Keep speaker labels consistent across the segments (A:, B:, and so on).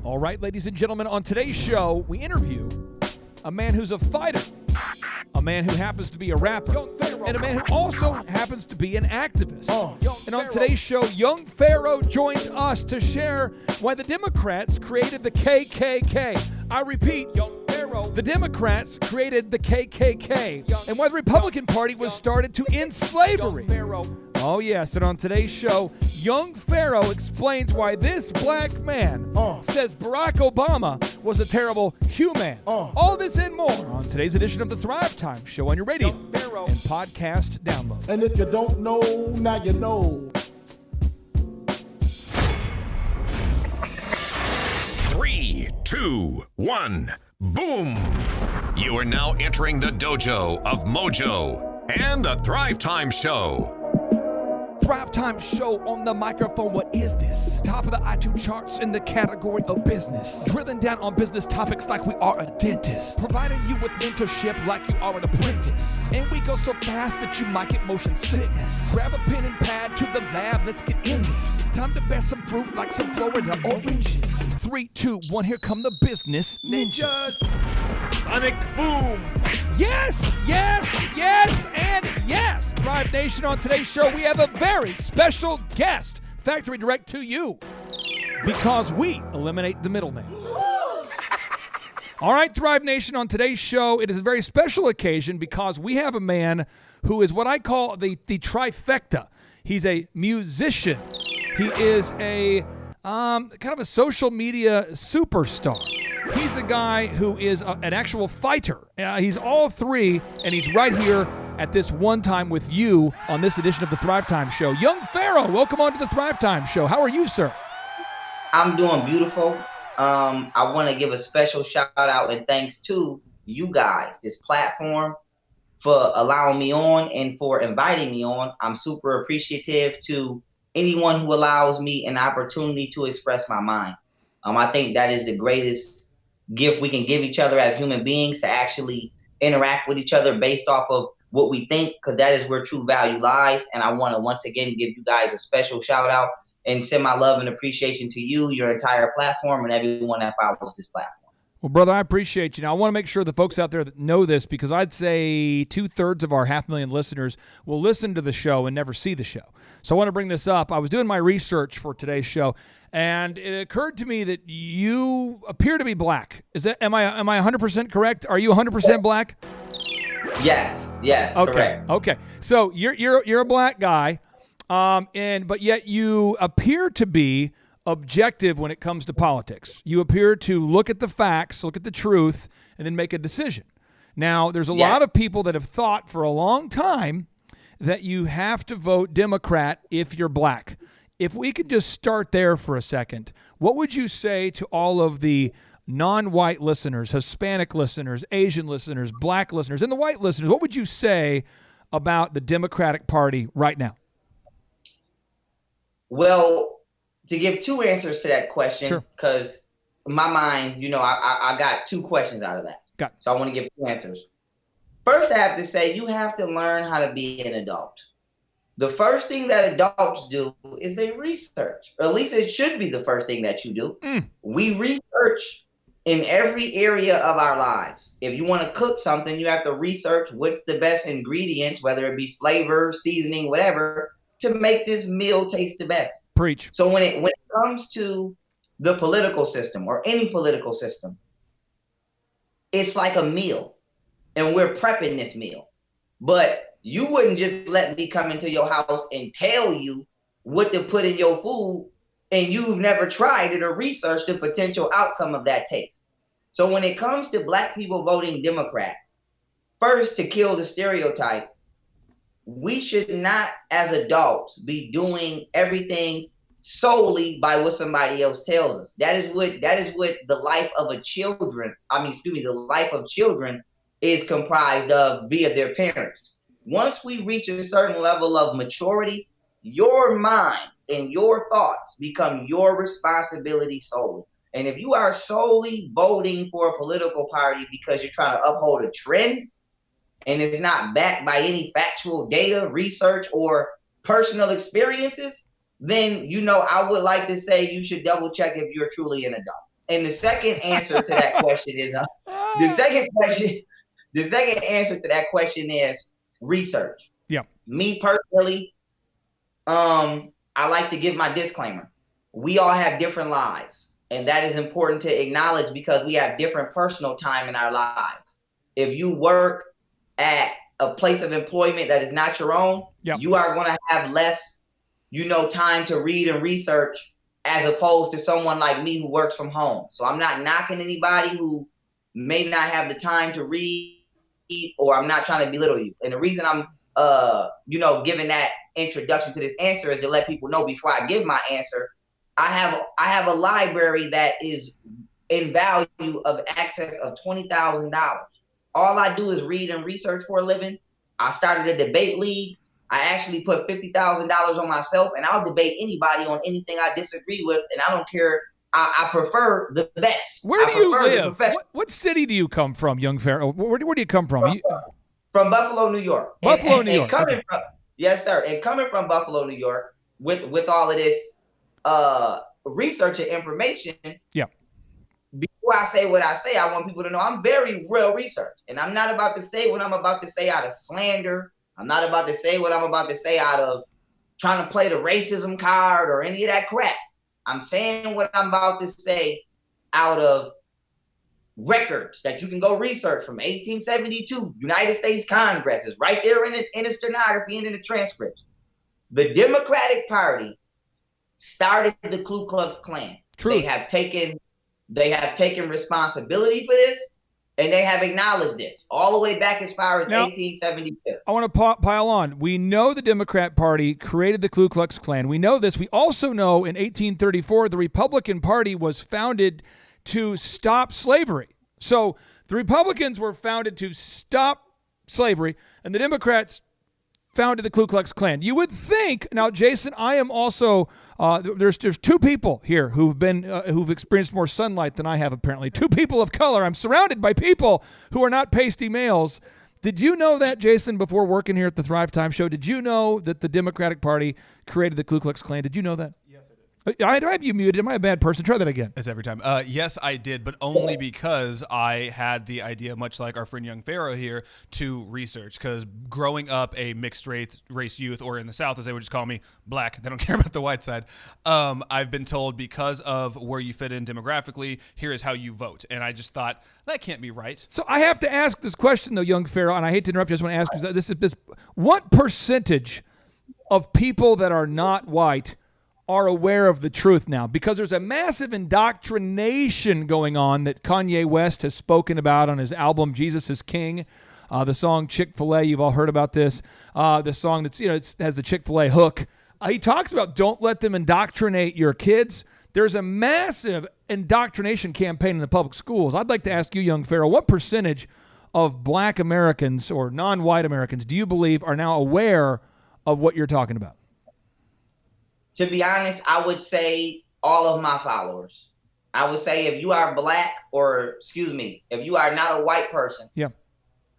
A: All right, ladies and gentlemen, on today's show, we interview a man who's a fighter, a man who happens to be a rapper, and a man who also happens to be an activist. And on today's show, Young Pharaoh joins us to share why the Democrats created the KKK. I repeat, the Democrats created the KKK, and why the Republican Party was started to end slavery. Oh, yes, and on today's show, Young Pharaoh explains why this black man says Barack Obama was a terrible human. All this and more on today's edition of the Thrive Time Show on your radio and podcast download.
B: And if you don't know, now you know.
C: 3, 2, 1, boom! You are now entering the dojo of Mojo and the Thrive Time Show.
A: Thrive Time Show on the microphone. What is this? Top of the iTunes charts in the category of business. Drilling down on business topics like we are a dentist. Providing you with mentorship like you are an apprentice. And we go so fast that you might get motion sickness. Grab a pen and pad to the lab. Let's get in this. It's time to bear some fruit like some Florida oranges. 3, 2, 1. Here come the business ninjas.
D: Sonic boom.
A: Yes, yes, yes, and yes. Thrive Nation, on today's show, we have a very special guest. Factory direct to you, because we eliminate the middleman. All right, Thrive Nation, on today's show, it is a very special occasion because we have a man who is what I call the trifecta. He's a musician. He is a kind of a social media superstar. He's a guy who is an actual fighter. He's all three, and he's right here at this one time with you on this edition of the Thrive Time Show. Young Pharaoh, welcome on to the Thrive Time Show. How are you, sir?
E: I'm doing beautiful. I want to give a special shout out and thanks to you guys, this platform, for allowing me on and for inviting me on. I'm super appreciative to anyone who allows me an opportunity to express my mind. I think that is the greatest gift we can give each other as human beings, to actually interact with each other based off of what we think, because that is where true value lies. And I want to once again give you guys a special shout out and send my love and appreciation to you, your entire platform, and everyone that follows this platform.
A: Well, brother, I appreciate you. Now, I want to make sure the folks out there that know this, because I'd say 2/3 of our 500,000 listeners will listen to the show and never see the show. So I want to bring this up. I was doing my research for today's show, and it occurred to me that you appear to be black. Am I 100% correct? Are you 100% black?
E: Yes,
A: okay,
E: correct.
A: Okay. So you're a black guy, but yet you appear to be objective when it comes to politics. You appear to look at the facts, look at the truth, and then make a decision. Now, there's a lot of people that have thought for a long time that you have to vote Democrat if you're black. If we could just start there for a second, what would you say to all of the non-white listeners, Hispanic listeners, Asian listeners, black listeners, and the white listeners? What would you say about the Democratic Party right now?
E: Well, to give two answers to that question, because in my mind, I got two questions out of that. So I want to give two answers. First, I have to say you have to learn how to be an adult. The first thing that adults do is they research, or at least it should be the first thing that you do. We research in every area of our lives. If you want to cook something, you have to research what's the best ingredients, whether it be flavor, seasoning, whatever, to make this meal taste the best.
A: Preach.
E: So when it comes to the political system or any political system, it's like a meal, and we're prepping this meal. But you wouldn't just let me come into your house and tell you what to put in your food, and you've never tried it or researched the potential outcome of that taste. So when it comes to black people voting Democrat, first, to kill the stereotype, we should not, as adults, be doing everything solely by what somebody else tells us. That is what the life of the life of children is comprised of via their parents. Once we reach a certain level of maturity, your mind and your thoughts become your responsibility solely. And if you are solely voting for a political party because you're trying to uphold a trend, and it's not backed by any factual data, research, or personal experiences, then, I would like to say you should double check if you're truly an adult. And the second answer to that question is the second answer to that question is research.
A: Yeah.
E: Me personally, I like to give my disclaimer. We all have different lives, and that is important to acknowledge because we have different personal time in our lives. If you work at a place of employment that is not your own, you are going to have less, time to read and research as opposed to someone like me who works from home. So I'm not knocking anybody who may not have the time to read, or I'm not trying to belittle you. And the reason I'm giving that introduction to this answer is to let people know before I give my answer, I have a library that is in value of excess of $20,000. All I do is read and research for a living. I started a debate league. I actually put $50,000 on myself, and I'll debate anybody on anything I disagree with, and I don't care. I prefer the best.
A: Where do you live? What city do you come from, Young Pharaoh? Where do you come from?
E: From Buffalo, New York.
A: New York.
E: Yes, sir. And coming from Buffalo, New York, with all of this research and information, before I say what I say, I want people to know I'm very well researched. And I'm not about to say what I'm about to say out of slander. I'm not about to say what I'm about to say out of trying to play the racism card or any of that crap. I'm saying what I'm about to say out of records that you can go research from 1872, United States Congress is right there in the stenography and in the transcripts. The Democratic Party started the Ku Klux Klan.
A: Truth.
E: They have taken responsibility for this, and they have acknowledged this all the way back as far as 1872.
A: I want to pile on. We know the Democrat Party created the Ku Klux Klan. We know this. We also know in 1834 the Republican Party was founded to stop slavery. So the Republicans were founded to stop slavery, and the Democrats founded the Ku Klux Klan. You would think, now, Jason, I am also, there's two people here who've experienced more sunlight than I have, apparently. Two people of color. I'm surrounded by people who are not pasty males. Did you know that, Jason, before working here at the Thrive Time Show? Did you know that the Democratic Party created the Ku Klux Klan? Did you know that? I have you muted. Am I a bad person? Try that again.
F: It's every time. Yes, I did, but only because I had the idea, much like our friend Young Pharaoh here, to research. Because growing up a mixed race youth, or in the South, as they would just call me, black, they don't care about the white side, I've been told because of where you fit in demographically, here is how you vote. And I just thought, that can't be right.
A: So I have to ask this question, though, Young Pharaoh, and I hate to interrupt you. I just want to ask you, what percentage of people that are not white are aware of the truth now? Because there's a massive indoctrination going on that Kanye West has spoken about on his album Jesus is King. The song Chick-fil-A, you've all heard about this. The song that's, it has the Chick-fil-A hook. He talks about don't let them indoctrinate your kids. There's a massive indoctrination campaign in the public schools. I'd like to ask you, Young Pharaoh, what percentage of black Americans or non-white Americans do you believe are now aware of what you're talking about?
E: To be honest, I would say all of my followers. I would say if you are black, if you are not a white person, because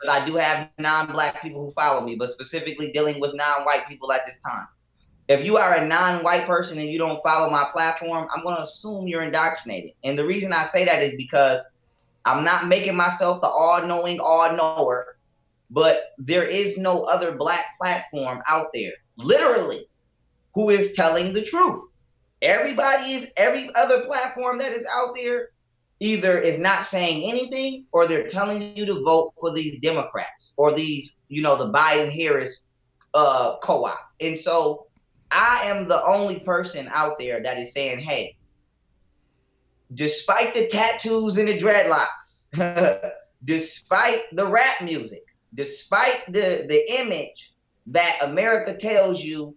E: I do have non-black people who follow me, but specifically dealing with non-white people at this time. If you are a non-white person and you don't follow my platform, I'm going to assume you're indoctrinated. And the reason I say that is because I'm not making myself the all-knowing, all-knower, but there is no other black platform out there, literally, who is telling the truth. Every other platform that is out there either is not saying anything or they're telling you to vote for these Democrats or these, the Biden-Harris co-op. And so I am the only person out there that is saying, hey, despite the tattoos and the dreadlocks, despite the rap music, despite the image that America tells you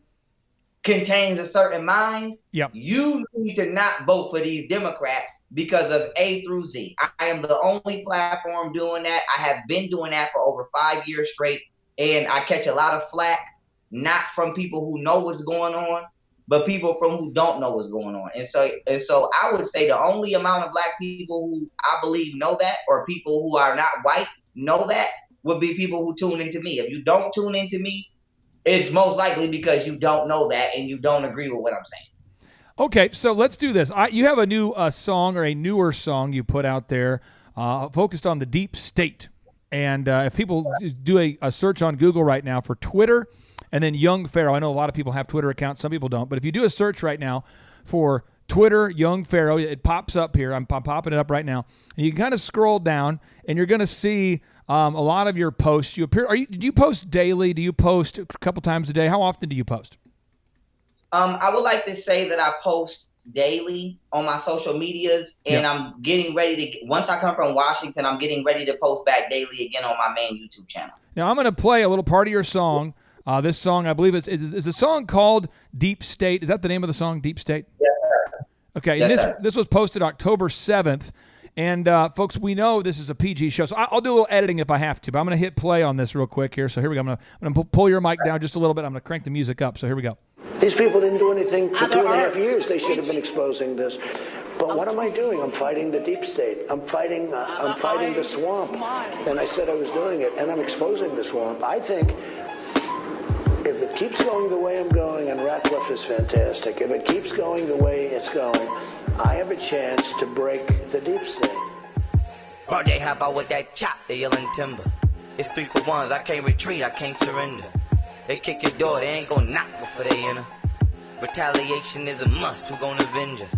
E: contains a certain mind, you need to not vote for these Democrats because of A through Z. I am the only platform doing that. I have been doing that for over 5 years straight, and I catch a lot of flack, not from people who know what's going on, but people from who don't know what's going on. And so I would say the only amount of black people who I believe know that, or people who are not white know that, would be people who tune into me. If you don't tune into me, it's most likely because you don't know that and you don't agree with what I'm saying.
A: Okay, so let's do this. You have a new song or a newer song you put out there focused on the deep state. And if people do a search on Google right now for Twitter and then Young Pharaoh, I know a lot of people have Twitter accounts, some people don't, but if you do a search right now for Twitter, Young Pharaoh, it pops up here. I'm popping it up right now. And you can kind of scroll down, and you're going to see a lot of your posts. Do you post daily? Do you post a couple times a day? How often do you post?
E: I would like to say that I post daily on my social medias, and I'm getting ready to, once I come from Washington, I'm getting ready to post back daily again on my main YouTube channel. Now,
A: I'm going to play a little part of your song. This song, I believe, is a song called Deep State. Is that the name of the song, Deep State?
E: Yes, sir.
A: Okay,
E: yes,
A: and this was posted October 7th. And, folks, we know this is a PG show, so I'll do a little editing if I have to. But I'm going to hit play on this real quick here. So here we go. I'm going to pull your mic down just a little bit. I'm going to crank the music up. So here we go.
G: These people didn't do anything for 2.5 years. They should have been exposing this. But what am I doing? I'm fighting the deep state. I'm fighting the swamp. And I said I was doing it, and I'm exposing the swamp. I think if it keeps going the way I'm going, and Ratcliffe is fantastic, if it keeps going the way it's going, I have a chance to break the deep state.
H: Bro, they hop out with that chop, they yelling timber. It's 3 for 1s, I can't retreat, I can't surrender. They kick your door, they ain't gonna knock before they enter. Retaliation is a must, who gonna avenge us?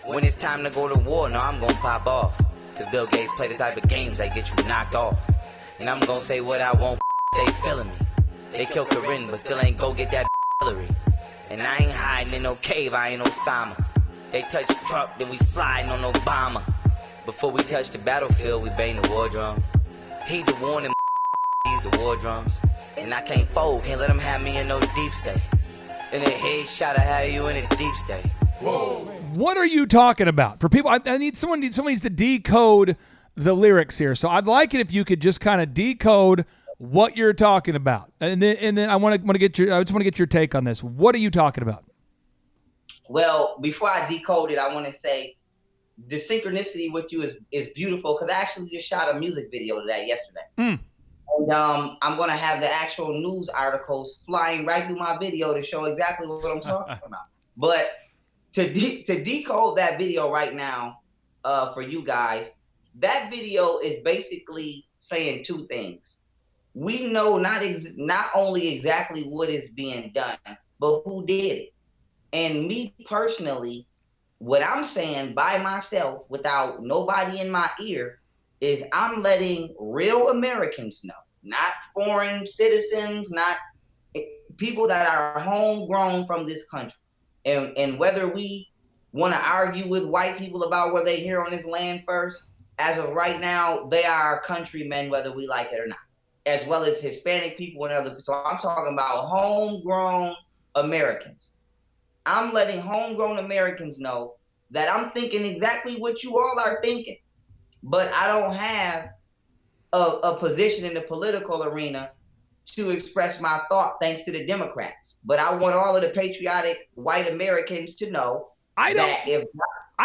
H: When it's time to go to war, no, I'm gonna pop off. Cause Bill Gates play the type of games that get you knocked off. And I'm gonna say what I want, they feeling me. They kill Corinne, but still ain't go get that Hillary. And I ain't hiding in no cave, I ain't Osama. They touch Trump, then we sliding on Obama. Before we touch the battlefield, we bang the war drum. Heed the warning, he's the war drums. And I can't fold, can't let them have me in no deep state. In a headshot, I have you in a deep state.
A: Whoa. What are you talking about? For people, I need someone needs to decode the lyrics here. So I'd like it if you could just kind of decode what you're talking about, and then I just want to get your take on this. What are you talking about?
E: Well, before I decode it, I want to say the synchronicity with you is beautiful, because I actually just shot a music video to that yesterday. And I'm going to have the actual news articles flying right through my video to show exactly what I'm talking about. But to decode that video right now for you guys, that video is basically saying two things. We know not only exactly what is being done, but who did it. And me personally, what I'm saying by myself without nobody in my ear is I'm letting real Americans know, not foreign citizens, not people that are homegrown from this country. And whether we want to argue with white people about where they here on this land first, as of right now, they are our countrymen, whether we like it or not, as well as Hispanic people and other. So I'm talking about homegrown Americans. I'm letting homegrown Americans know that I'm thinking exactly what you all are thinking, but I don't have a position in the political arena to express my thought thanks to the Democrats. But I want all of the patriotic white Americans to know I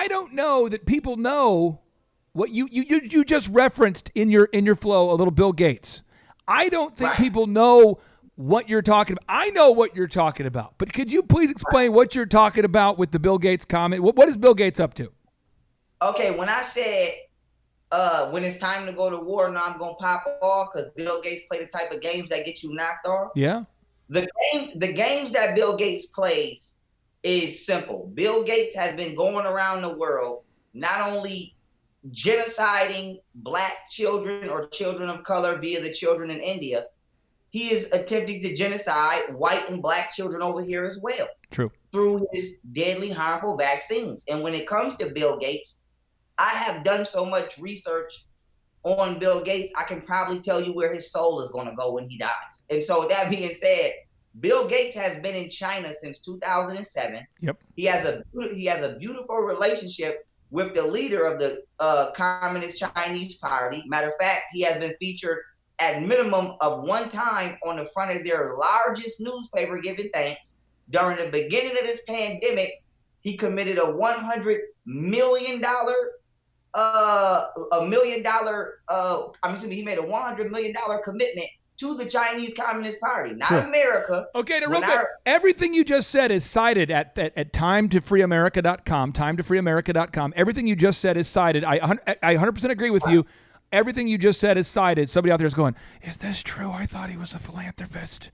E: don't
A: know that people know what you just referenced in your flow a little Bill Gates. I don't think people know what you're talking about. I know what you're talking about, but could you please explain what you're talking about with the Bill Gates comment? What is Bill Gates up to?
E: Okay, when I said when it's time to go to war, now I'm gonna pop off because Bill Gates play the type of games that get you knocked off.
A: Yeah.
E: The games that Bill Gates plays is simple. Bill Gates has been going around the world not only genociding black children or children of color via the children in India, he is attempting to genocide white and black children over here as well.
A: True.
E: Through his deadly, harmful vaccines. And when it comes to Bill Gates, I have done so much research on Bill Gates, I can probably tell you where his soul is going to go when he dies. And so with that being said, Bill Gates has been in China since 2007.
A: Yep. He
E: has a beautiful relationship with the leader of the Communist Chinese Party. Matter of fact, he has been featured at minimum of one time on the front of their largest newspaper giving thanks. During the beginning of this pandemic, he committed a $100 million, he made a $100 million commitment to the Chinese Communist Party, not
A: Sure.
E: America.
A: Okay, now real quick. Everything you just said is cited at timetofreeamerica.com, timetofreeamerica.com. Everything you just said is cited. I 100% agree with you. Everything you just said is cited. Somebody out there is going, is this true? I thought he was a philanthropist.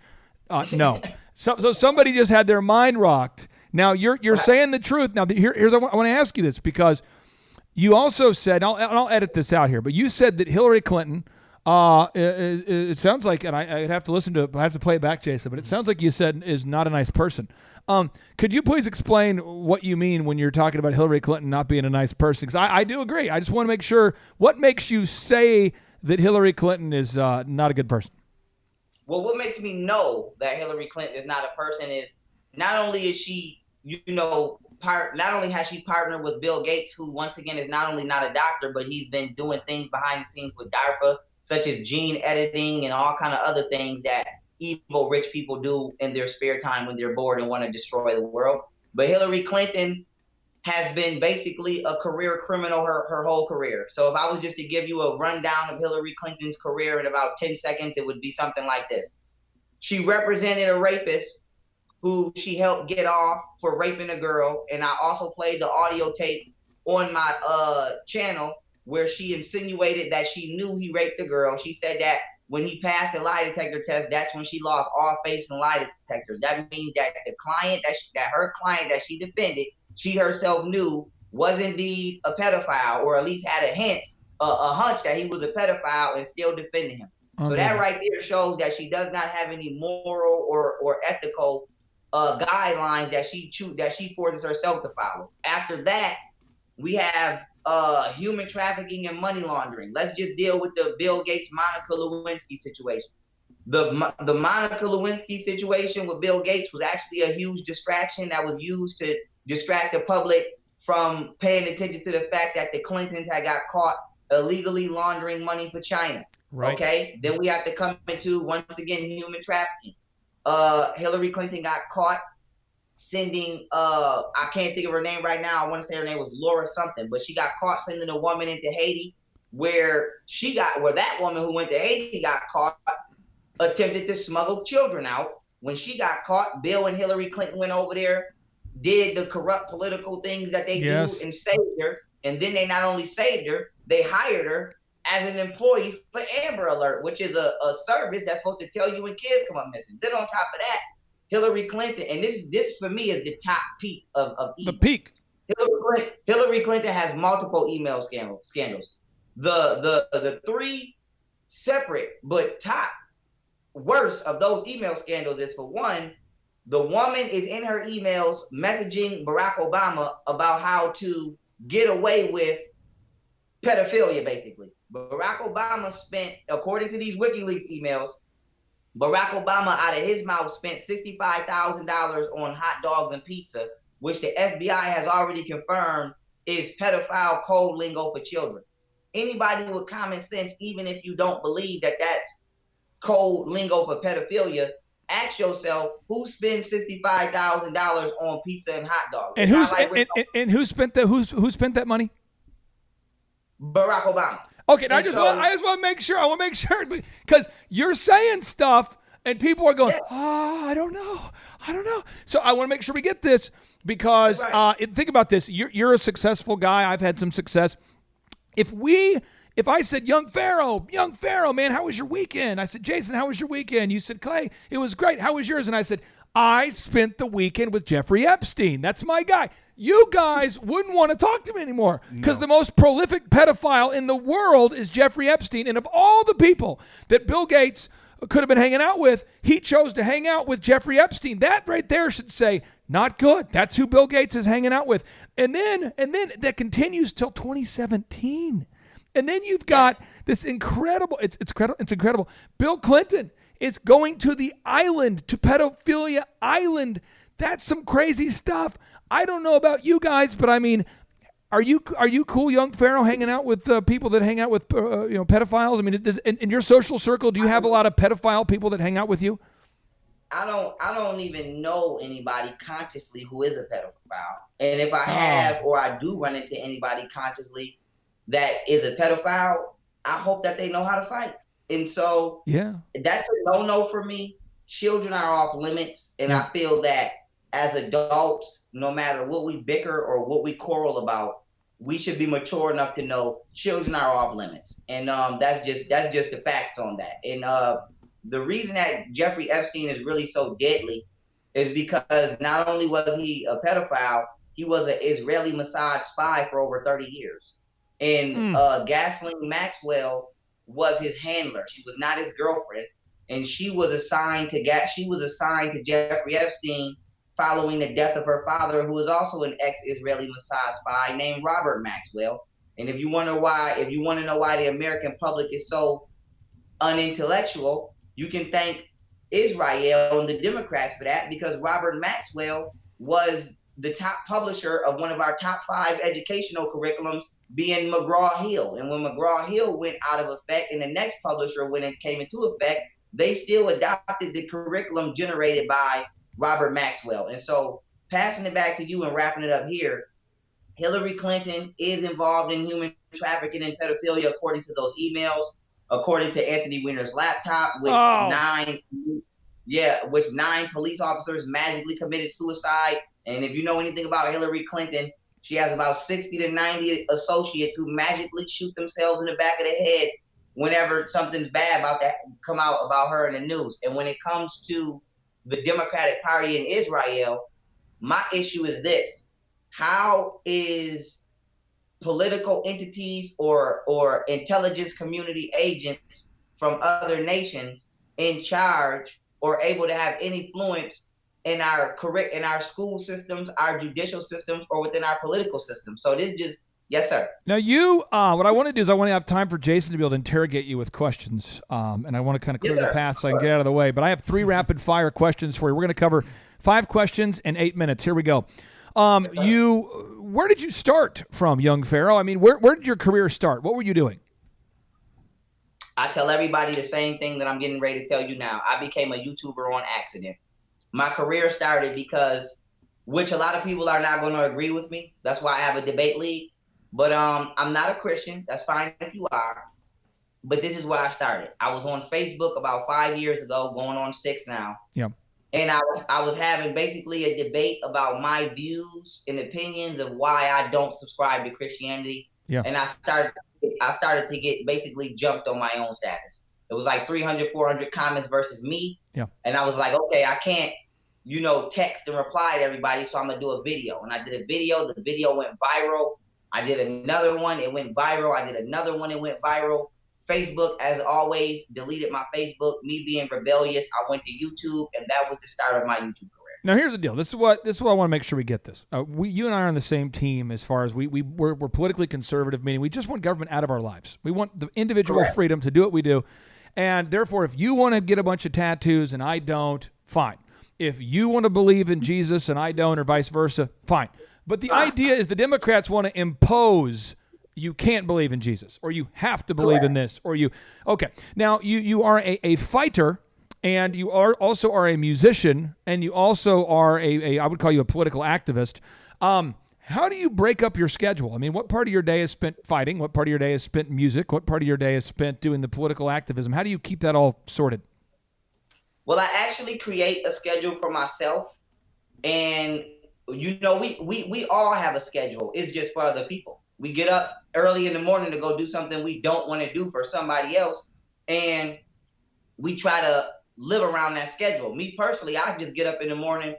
A: No. So somebody just had their mind rocked. Now, you're saying the truth. Now, here's I want to ask you this, because you also said, I'll edit this out here, but you said that Hillary Clinton, it sounds like, and I'd have to I have to play it back, Jason, but it sounds like you said is not a nice person. Could you please explain what you mean when you're talking about Hillary Clinton not being a nice person? Because I do agree. I just want to make sure, what makes you say that Hillary Clinton is not a good person?
E: Well, what makes me know that Hillary Clinton is not a person is not only is she, not only has she partnered with Bill Gates, who once again is not only not a doctor, but he's been doing things behind the scenes with DARPA, such as gene editing and all kind of other things that evil rich people do in their spare time when they're bored and want to destroy the world. But Hillary Clinton has been basically a career criminal her whole career. So if I was just to give you a rundown of Hillary Clinton's career in about 10 seconds, it would be something like this. She represented a rapist who she helped get off for raping a girl. And I also played the audio tape on my channel where she insinuated that she knew he raped the girl. She said that when he passed the lie detector test, that's when she lost all faith in lie detectors. That means that the client her client that she defended, she herself knew was indeed a pedophile, or at least had a hunch that he was a pedophile, and still defended him. Okay. So that right there shows that she does not have any moral or ethical guidelines that she forces herself to follow. After that, we have human trafficking and money laundering. Let's just deal with the Bill Gates, Monica Lewinsky situation. The Monica Lewinsky situation with Bill Gates was actually a huge distraction that was used to distract the public from paying attention to the fact that the Clintons had got caught illegally laundering money for China. Right. Okay. Then we have to come into, once again, human trafficking. Hillary Clinton got caught sending, I can't think of her name right now. I want to say her name was Laura something, but she got caught sending a woman into Haiti where that woman who went to Haiti got caught, attempted to smuggle children out. When she got caught, Bill and Hillary Clinton went over there, did the corrupt political things that they do, and saved her. And then they not only saved her, they hired her as an employee for Amber Alert, which is a service that's supposed to tell you when kids come up missing. Then on top of that, Hillary Clinton, and this for me is the top peak of evil.
A: The peak.
E: Hillary Clinton has multiple email scandals. The three separate but top worst of those email scandals is, for one, the woman is in her emails messaging Barack Obama about how to get away with pedophilia, basically. Barack Obama spent, according to these WikiLeaks emails, Barack Obama, out of his mouth, spent $65,000 on hot dogs and pizza, which the FBI has already confirmed is pedophile code lingo for children. Anybody with common sense, even if you don't believe that that's code lingo for pedophilia, ask yourself, who spends $65,000 on pizza and hot dogs?
A: And who spent that money?
E: Barack Obama.
A: Okay, now I just want to make sure. I want to make sure, because you're saying stuff and people are going, I don't know. So I want to make sure we get this, because think about this. You're a successful guy. I've had some success. If I said, Young Pharaoh, man, how was your weekend? I said, Jason, how was your weekend? You said, Clay, it was great. How was yours? And I said, I spent the weekend with Jeffrey Epstein. That's my guy. You guys wouldn't want to talk to me anymore, because the most prolific pedophile in the world is Jeffrey Epstein. And of all the people that Bill Gates could have been hanging out with, he chose to hang out with Jeffrey Epstein. That right there should say, not good. That's who Bill Gates is hanging out with. And then that continues till 2017. And then you've got this incredible, it's incredible. Bill Clinton is going to the island, to pedophilia island. That's some crazy stuff. I don't know about you guys, but I mean, are you cool, Young Pharaoh, hanging out with people that hang out with pedophiles? I mean, in your social circle, do you have a lot of pedophile people that hang out with you?
E: I don't even know anybody consciously who is a pedophile. And if I have, or I do run into anybody consciously that is a pedophile, I hope that they know how to fight. And so that's a no-no for me. Children are off limits. And I feel that as adults, no matter what we bicker or what we quarrel about, we should be mature enough to know children are off limits. And that's just the facts on that. And the reason that Jeffrey Epstein is really so deadly is because not only was he a pedophile, he was an Israeli Mossad spy for over 30 years. And Ghislaine Maxwell was his handler. She was not his girlfriend. And she was assigned to Jeffrey Epstein following the death of her father, who was also an ex-Israeli Mossad spy named Robert Maxwell. And if you want to know why the American public is so unintellectual, you can thank Israel and the Democrats for that, because Robert Maxwell was the top publisher of one of our top 5 educational curriculums, being McGraw-Hill. And when McGraw-Hill went out of effect and the next publisher came into effect, they still adopted the curriculum generated by Robert Maxwell. And so, passing it back to you and wrapping it up here, Hillary Clinton is involved in human trafficking and pedophilia, according to those emails, according to Anthony Weiner's laptop, which 9 police officers magically committed suicide. And if you know anything about Hillary Clinton, she has about 60 to 90 associates who magically shoot themselves in the back of the head whenever something's bad about that come out about her in the news. And when it comes to the Democratic Party in Israel, my issue is this: how is political entities or intelligence community agents from other nations in charge or able to have any influence in our school systems, our judicial systems, or within our political system? So this just, yes, sir.
A: Now what I want to do is I want to have time for Jason to be able to interrogate you with questions, and I want to kind of clear the path so I can get out of the way. But I have 3 rapid fire questions for you. We're going to cover 5 questions in 8 minutes. Here we go. Where did you start from, Young Pharaoh? I mean, where did your career start? What were you doing?
E: I tell everybody the same thing that I'm getting ready to tell you now. I became a YouTuber on accident. My career started because, which a lot of people are not going to agree with me. That's why I have a debate league. But I'm not a Christian. That's fine if you are. But this is where I started. I was on Facebook about 5 years ago, going on 6 now.
A: Yeah.
E: And I was having basically a debate about my views and opinions of why I don't subscribe to Christianity. Yeah. And I started to get basically jumped on my own status. It was like 300, 400 comments versus me. Yeah. And I was like, okay, I can't, text and reply to everybody, so I'm going to do a video. And I did a video. The video went viral. I did another one. It went viral. I did another one. It went viral. Facebook, as always, deleted my Facebook. Me being rebellious, I went to YouTube, and that was the start of my YouTube career.
A: Now, here's the deal. This is what I want to make sure we get this. You and I are on the same team as far as we're politically conservative, meaning we just want government out of our lives. We want the individual freedom to do what we do. And therefore, if you want to get a bunch of tattoos and I don't, fine. If you want to believe in Jesus and I don't, or vice versa, fine. But the idea is the Democrats want to impose you can't believe in Jesus, or you have to believe in this, or you. Okay. Now, you are a fighter, and you also are a musician, and you also are I would call you a political activist. How do you break up your schedule? I mean, what part of your day is spent fighting? What part of your day is spent music? What part of your day is spent doing the political activism? How do you keep that all sorted?
E: Well, I actually create a schedule for myself, and we all have a schedule. It's just for other people. We get up early in the morning to go do something we don't want to do for somebody else, and we try to live around that schedule. Me personally, I just get up in the morning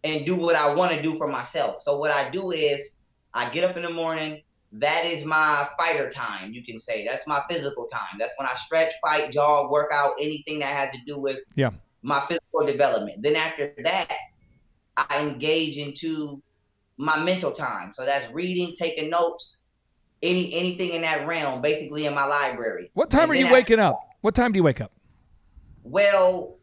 E: and do what I want to do for myself. So what I do is I get up in the morning. That is my fighter time, you can say. That's my physical time. That's when I stretch, fight, jog, work out, anything that has to do with my physical development. Then after that, I engage into my mental time. So that's reading, taking notes, anything in that realm, basically in my library.
A: What time are you waking up? What time do you wake up?
E: Well,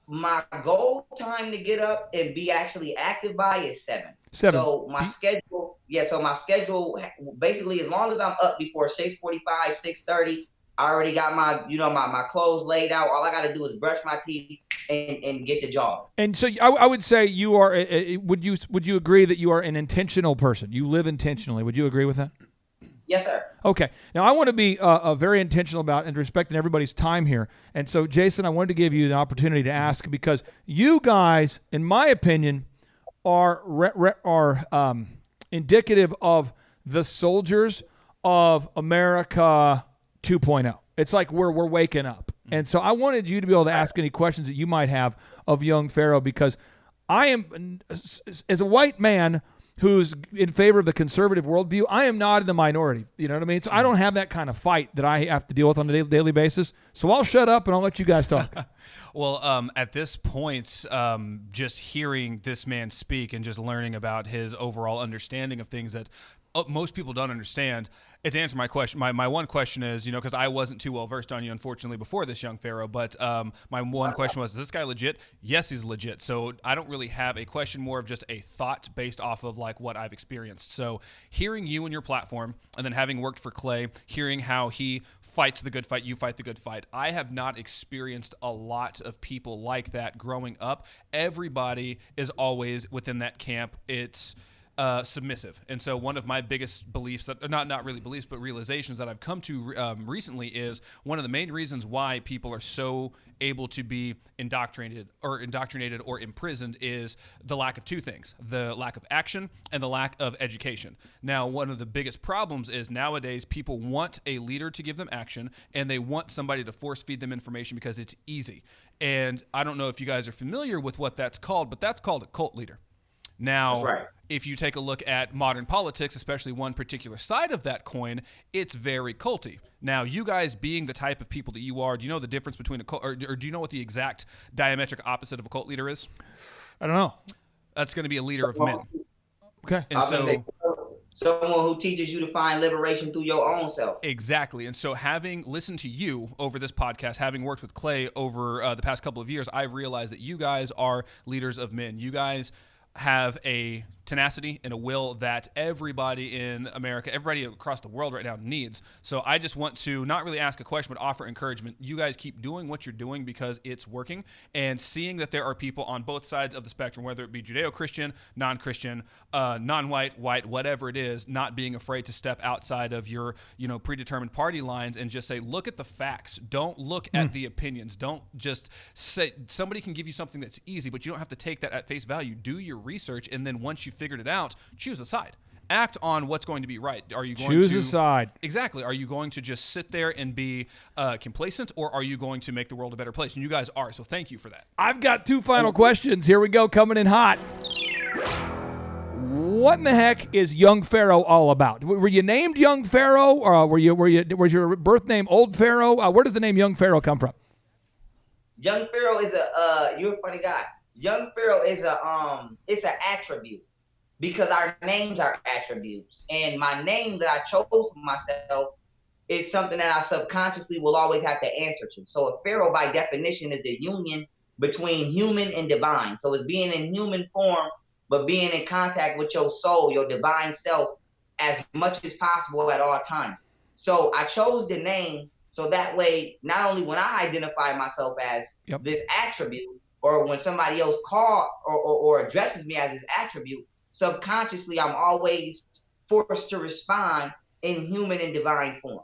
E: my goal time to get up and be actually active by is 7. So my schedule, basically, as long as I'm up before 6:45, 6:30, I already got my clothes laid out. All I got to do is brush my teeth and get the job. And
A: so I would say you are. Would you agree that you are an intentional person? You live intentionally. Would you agree with that?
E: Yes, sir.
A: Okay. Now, I want to be very intentional about and respecting everybody's time here. And so, Jason, I wanted to give you the opportunity to ask because you guys, in my opinion, are indicative of the soldiers of America 2.0. It's like we're waking up. And so I wanted you to be able to ask any questions that you might have of Young Pharaoh because I am, as a white man who's in favor of the conservative worldview, I am not in the minority. You know what I mean? So I don't have that kind of fight that I have to deal with on a daily basis. So I'll shut up and I'll let you guys talk.
F: Well, at this point, just hearing this man speak and just learning about his overall understanding of things that most people don't understand. To answer my question, my one question is, because I wasn't too well versed on you, unfortunately, before this, Young Pharaoh. But my one question was, is this guy legit? Yes, he's legit. So I don't really have a question, more of just a thought based off of like what I've experienced. So hearing you and your platform, and then having worked for Clay, hearing how he fights the good fight, you fight the good fight. I have not experienced a lot of people like that growing up. Everybody is always within that camp. It's submissive. And so one of my biggest beliefs, that not really beliefs, but realizations that I've come to recently is one of the main reasons why people are so able to be indoctrinated or imprisoned is the lack of two things: the lack of action and the lack of education. Now, one of the biggest problems is nowadays people want a leader to give them action, and they want somebody to force feed them information because it's easy. And I don't know if you guys are familiar with what that's called, but that's called a cult leader. Now,
E: right.
F: If you take a look at modern politics, especially one particular side of that coin, it's very culty. Now, you guys being the type of people that you are, do you know the difference between a cult, or do you know what the exact diametric opposite of a cult leader is?
A: I don't know.
F: That's going to be a leader of men.
A: Okay.
F: And so
E: someone who teaches you to find liberation through your own self.
F: Exactly. And so having listened to you over this podcast, having worked with Clay over the past couple of years, I've realized that you guys are leaders of men. You guys have a tenacity and a will that everybody in America, everybody across the world right now needs. So I just want to not really ask a question, but offer encouragement. You guys keep doing what you're doing because it's working, and seeing that there are people on both sides of the spectrum, whether it be Judeo-Christian, non-Christian, non-white, white, whatever it is, not being afraid to step outside of your, predetermined party lines and just say, look at the facts. Don't look at the opinions. Don't just say somebody can give you something that's easy, but you don't have to take that at face value. Do your research, and then once you figured it out, choose a side. Act on what's going to be right. Are you going
A: choose a side?
F: Exactly. Are you going to just sit there and be complacent, or are you going to make the world a better place? And you guys are. So thank you for that.
A: I've got two final questions. Here we go, coming in hot. What in the heck is Young Pharaoh all about? Were you named Young Pharaoh, or was your birth name Old Pharaoh? Where does the name Young Pharaoh come from?
E: Young Pharaoh is you're a funny guy. Young Pharaoh is it's an attribute, because our names are attributes. And my name that I chose for myself is something that I subconsciously will always have to answer to. So a pharaoh, by definition, is the union between human and divine. So it's being in human form, but being in contact with your soul, your divine self, as much as possible at all times. So I chose the name so that way, not only when I identify myself as this attribute, or when somebody else calls or addresses me as this attribute, subconsciously, I'm always forced to respond in human and divine form.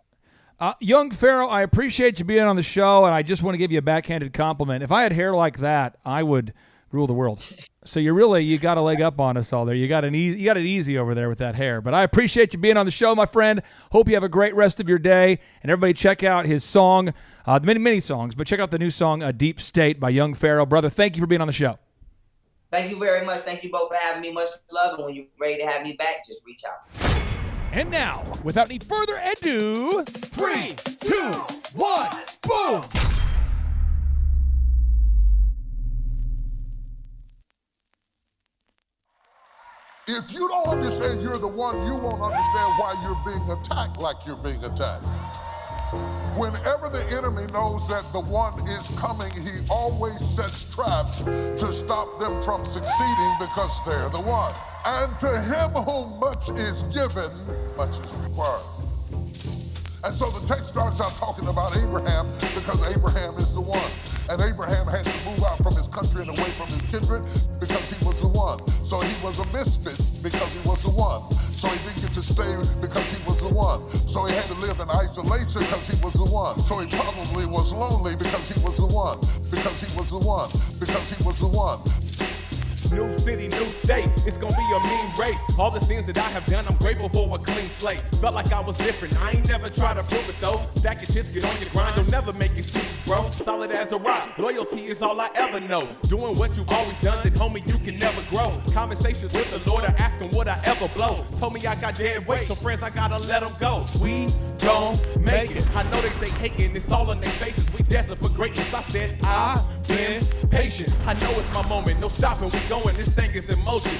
A: Young Pharaoh, I appreciate you being on the show, and I just want to give you a backhanded compliment. If I had hair like that, I would rule the world. So you got a leg up on us all there. You got it easy over there with that hair. But I appreciate you being on the show, my friend. Hope you have a great rest of your day. And everybody check out his song, many songs, but check out the new song, Deep State by Young Pharaoh. Brother, thank you for being on the show.
E: Thank you very much. Thank you both for having me. Much love. And when you're ready to have me back, just reach out.
A: And now, without any further ado, 3, 2, 1, boom!
B: If you don't understand you're the one, you won't understand why you're being attacked like you're being attacked. Whenever the enemy knows that the one is coming, he always sets traps to stop them from succeeding because they're the one. And to him whom much is given, much is required. And so the text starts out talking about Abraham because Abraham is the one. And Abraham had to move out from his country and away from his kindred because he was the one. So he was a misfit because he was the one. So he get to stay because he was the one. So he had to live in isolation because he was the one. So he probably was lonely because he was the one. Because he was the one. Because he was the one.
I: New city, new state, it's gonna be a mean race. All the sins that I have done, I'm grateful for a clean slate. Felt like I was different, I ain't never tried to prove it though. Stack your chips, get on your grind, don't never make excuses, bro. Solid as a rock, loyalty is all I ever know. Doing what you've always done, then homie, you can never grow. Conversations with the Lord, I ask him would I ever blow. Told me I got dead weight, so friends, I gotta let them go. We gon' make it. I know that they hating, it's all on their faces. We destined for greatness. I said, I've been patient. I know it's my moment, no stopping, we going. This thing is in motion.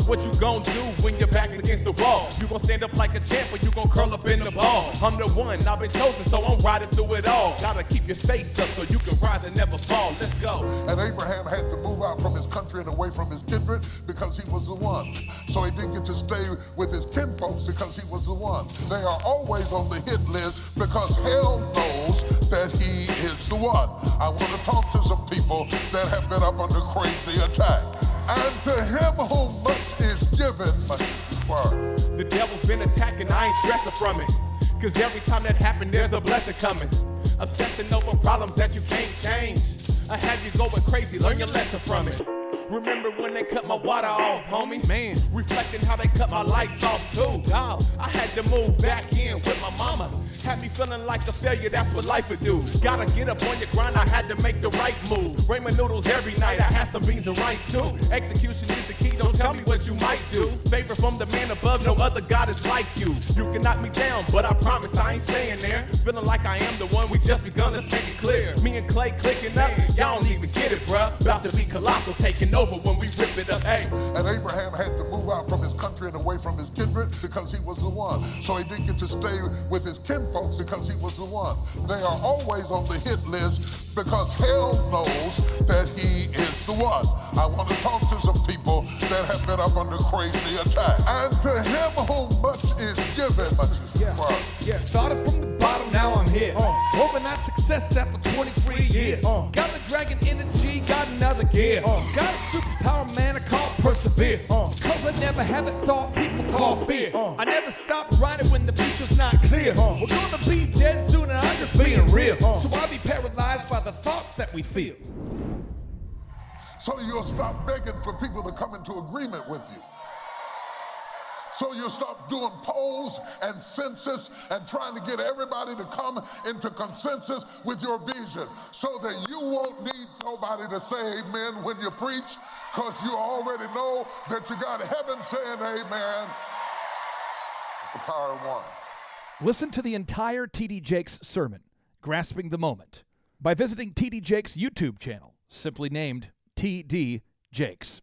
I: What you gon' do when your back's against the wall? You gon' stand up like a champ or you gon' curl up in the ball? I'm the one, I've been chosen, so I'm riding through it all. Gotta keep your faith up so you can rise and never fall. Let's go.
B: And Abraham had to move out from his country and away from his kindred because he was the one. So he didn't get to stay with his kinfolks because he was the one. They are always on the hit list because hell knows that he is the one. I want to talk to some people that have been up under crazy attack. And to him whom much is given, much is required.
I: The devil's been attacking, I ain't stressing from it. Cause every time that happens, there's a blessing coming. Obsessing over problems that you can't change. I have you going crazy, learn your lesson from it. Remember when they cut my water off, homie? Man, reflecting how they cut my lights off too. Dog, I had to move back in with my mama. Had me feeling like a failure, that's what life would do. Gotta get up on your grind, I had to make the right move. Ramen noodles every night, I had some beans and rice too. Execution is the key, don't tell me what you might do. Favor from the man above, no other God is like you. You can knock me down, but I promise I ain't staying there. Feeling like I am the one, we just begun, let's make it clear. Me and Clay clicking up, y'all don't even get it, bruh. About to be colossal, taking over when we rip it up, hey.
B: And Abraham had to move out from his country and away from his kindred because he was the one. So he didn't get to stay with his kinfolks because he was the one. They are always on the hit list because hell knows that he is the one. I want to talk to some people that have been up under crazy attack. And to him whom much is given, much is required.
A: Yeah, started from the bottom, now I'm here. Overnight success after 23 years. Got the dragon energy, got another gear. Got a superpower, man, I call persevere. Cause I never have it thought people call fear. I never stopped writing when the future's not clear. We're gonna be dead soon and I'm just being real. So I'll be paralyzed by the thoughts that we feel.
B: So you'll stop begging for people to come into agreement with you. So you'll stop doing polls and census and trying to get everybody to come into consensus with your vision so that you won't need nobody to say amen when you preach because you already know that you got heaven saying amen. The power of one.
A: Listen to the entire T.D. Jakes sermon, Grasping the Moment, by visiting T.D. Jakes' YouTube channel, simply named T.D. Jakes.